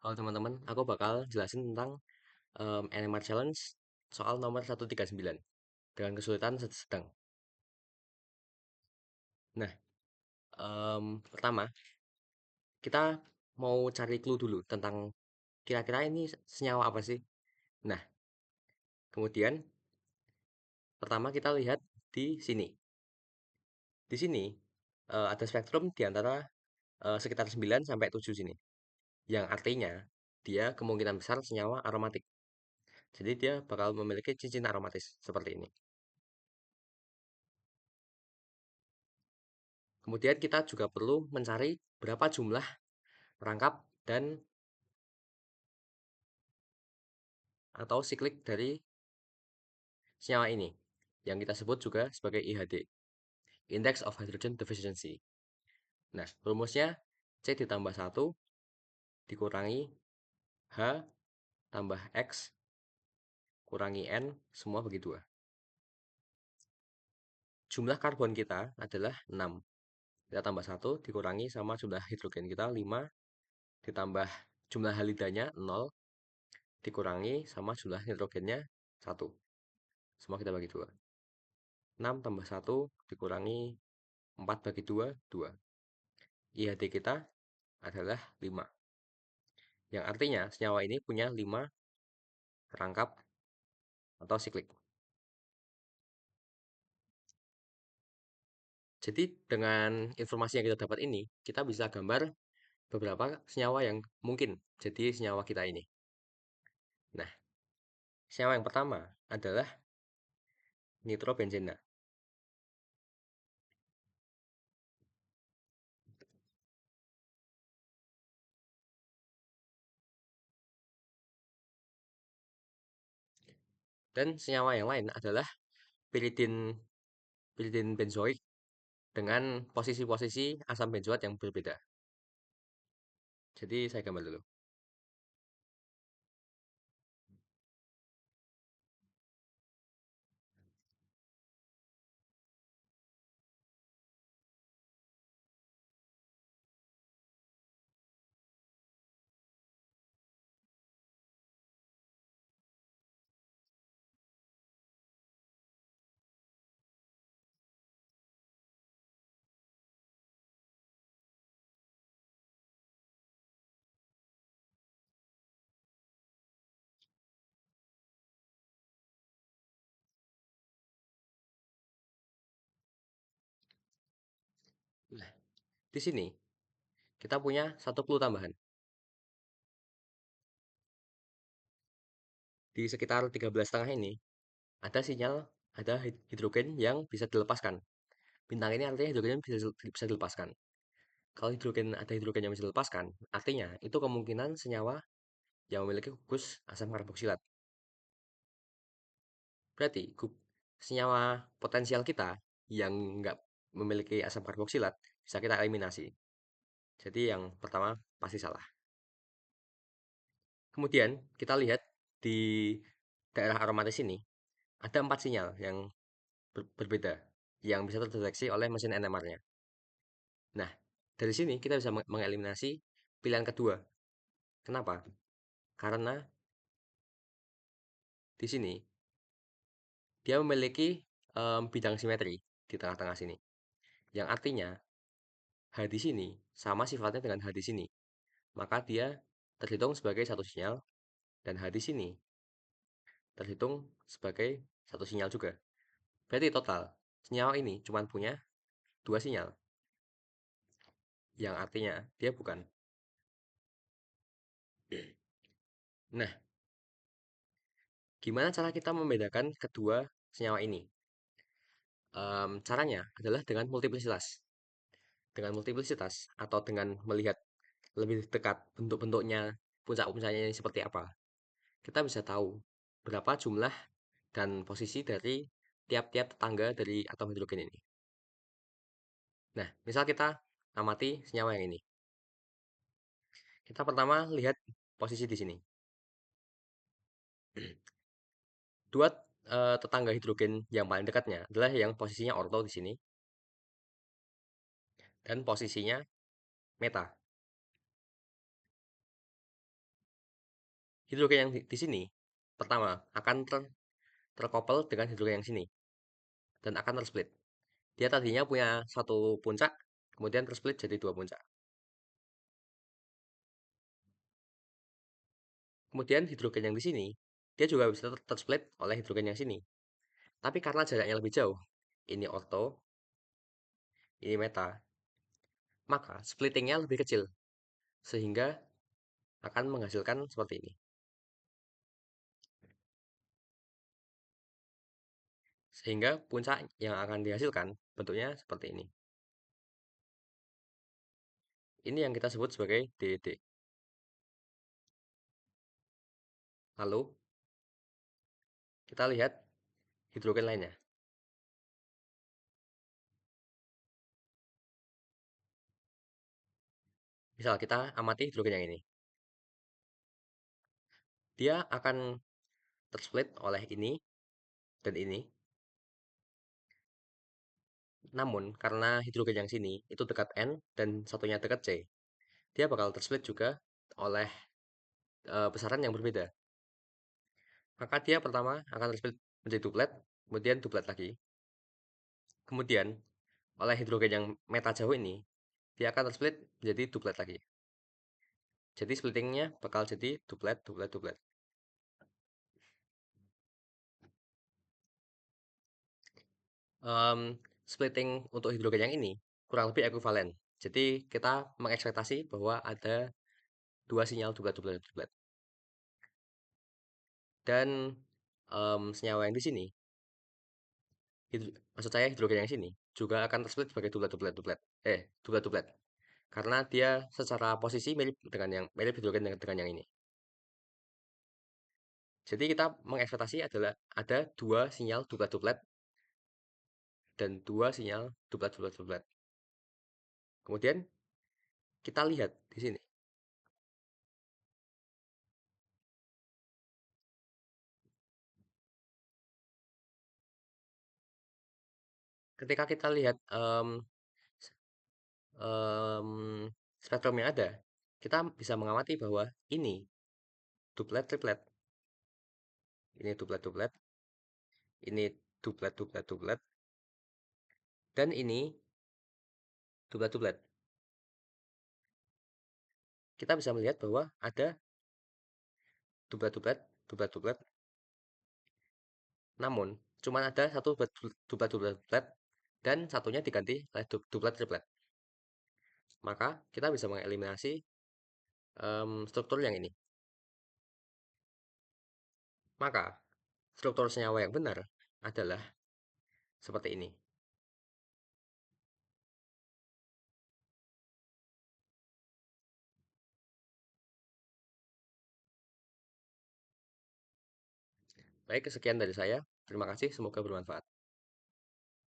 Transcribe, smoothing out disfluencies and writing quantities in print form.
Halo teman-teman, aku bakal jelasin tentang NMR Challenge soal nomor 139 dengan kesulitan sedang. Nah, pertama kita mau cari clue dulu tentang kira-kira ini senyawa apa sih. Nah, kemudian pertama kita lihat di sini. Di sini ada spektrum di antara sekitar 9 sampai 7 sini. Yang artinya dia kemungkinan besar senyawa aromatik. Jadi dia bakal memiliki cincin aromatis seperti ini. Kemudian kita juga perlu mencari berapa jumlah perangkap dan atau siklik dari senyawa ini yang kita sebut juga sebagai IHD, Index of Hydrogen Deficiency. Nah, rumusnya C ditambah 1 dikurangi H tambah X kurangi N semua bagi 2. Jumlah karbon kita adalah 6. Kita tambah 1 dikurangi sama jumlah hidrogen kita 5 ditambah jumlah halidanya 0 dikurangi sama jumlah nitrogennya 1. Semua kita bagi 2. 6 tambah 1 dikurangi 4 bagi 2, 2. IHD kita adalah 5. Yang artinya senyawa ini punya 5 perangkap atau siklik. Jadi dengan informasi yang kita dapat ini, kita bisa gambar beberapa senyawa yang mungkin jadi senyawa kita ini. Nah, senyawa yang pertama adalah nitrobenzena. Dan senyawa yang lain adalah piridin piridin benzoik dengan posisi-posisi asam benzoat yang berbeda. Jadi saya gambar dulu. Nah, di sini kita punya satu clue tambahan. Di sekitar 13,5 ini ada sinyal ada hidrogen yang bisa dilepaskan. Bintang ini artinya hidrogen bisa dilepaskan. Kalau ada hidrogen yang bisa dilepaskan, artinya itu kemungkinan senyawa yang memiliki gugus asam karboksilat. Berarti senyawa potensial kita yang nggak memiliki asam karboksilat bisa kita eliminasi. Jadi yang pertama pasti salah. Kemudian kita lihat di daerah aromatis ini ada 4 sinyal yang berbeda yang bisa terdeteksi oleh mesin NMR-nya. Nah, dari sini kita bisa mengeliminasi pilihan kedua. Kenapa? Karena di sini dia memiliki bidang simetri di tengah-tengah sini. Yang artinya H di sini sama sifatnya dengan H di sini. Maka dia terhitung sebagai satu sinyal dan H di sini terhitung sebagai satu sinyal juga. Berarti total senyawa ini cuma punya 2 sinyal. Yang artinya dia bukan. Nah, gimana cara kita membedakan kedua senyawa ini? Caranya adalah dengan multiplisitas. Dengan multiplisitas atau dengan melihat lebih dekat bentuk-bentuknya, puncak-puncaknya ini seperti apa. Kita bisa tahu berapa jumlah dan posisi dari tiap-tiap tetangga dari atom hidrogen ini. Nah, misal kita amati senyawa yang ini. Kita pertama lihat posisi di sini. Dua tetangga hidrogen yang paling dekatnya adalah yang posisinya orto di sini dan posisinya meta. Hidrogen yang di sini pertama akan terkoppel dengan hidrogen yang sini dan akan tersplit. Dia tadinya punya satu puncak, kemudian tersplit jadi dua puncak. Kemudian hidrogen yang di sini, dia juga bisa tersplit oleh hidrogen yang sini. Tapi karena jaraknya lebih jauh, ini orto, ini meta, maka splittingnya lebih kecil, sehingga akan menghasilkan seperti ini. Sehingga puncak yang akan dihasilkan bentuknya seperti ini. Ini yang kita sebut sebagai DED. Lalu, kita lihat hidrogen lainnya. Misal kita amati hidrogen yang ini. Dia akan tersplit oleh ini dan ini. Namun, karena hidrogen yang sini itu dekat N dan satunya dekat C, dia bakal tersplit juga oleh besaran yang berbeda. Maka dia pertama akan tersplit menjadi duplet, kemudian duplet lagi. Kemudian, oleh hidrogen yang meta jauh ini, dia akan tersplit menjadi duplet lagi. Jadi splittingnya bakal jadi duplet, duplet, duplet. Splitting untuk hidrogen yang ini kurang lebih ekuivalen. Jadi kita mengekspektasi bahwa ada dua sinyal duplet, duplet, duplet. Dan senyawa yang di sini, maksud saya hidrogen yang sini juga akan tersplit sebagai duplet, duplet, duplet. Duplet, duplet. Karena dia secara posisi mirip dengan yang mirip hidrogen dengan yang ini. Jadi kita mengekspektasi adalah ada dua sinyal duplet, duplet dan dua sinyal duplet, duplet, duplet. Kemudian kita lihat di sini. Ketika kita lihat spektrum yang ada, kita bisa mengamati bahwa ini duplet, triplet, ini duplet, duplet, ini duplet, duplet, duplet, dan ini duplet, duplet. Kita bisa melihat bahwa ada duplet, duplet, duplet, duplet, namun cuma ada satu duplet, duplet, duplet, duplet, dan satunya diganti oleh duplet, triplet. Maka kita bisa mengeliminasi struktur yang ini. Maka struktur senyawa yang benar adalah seperti ini. Baik, sekian dari saya. Terima kasih, semoga bermanfaat.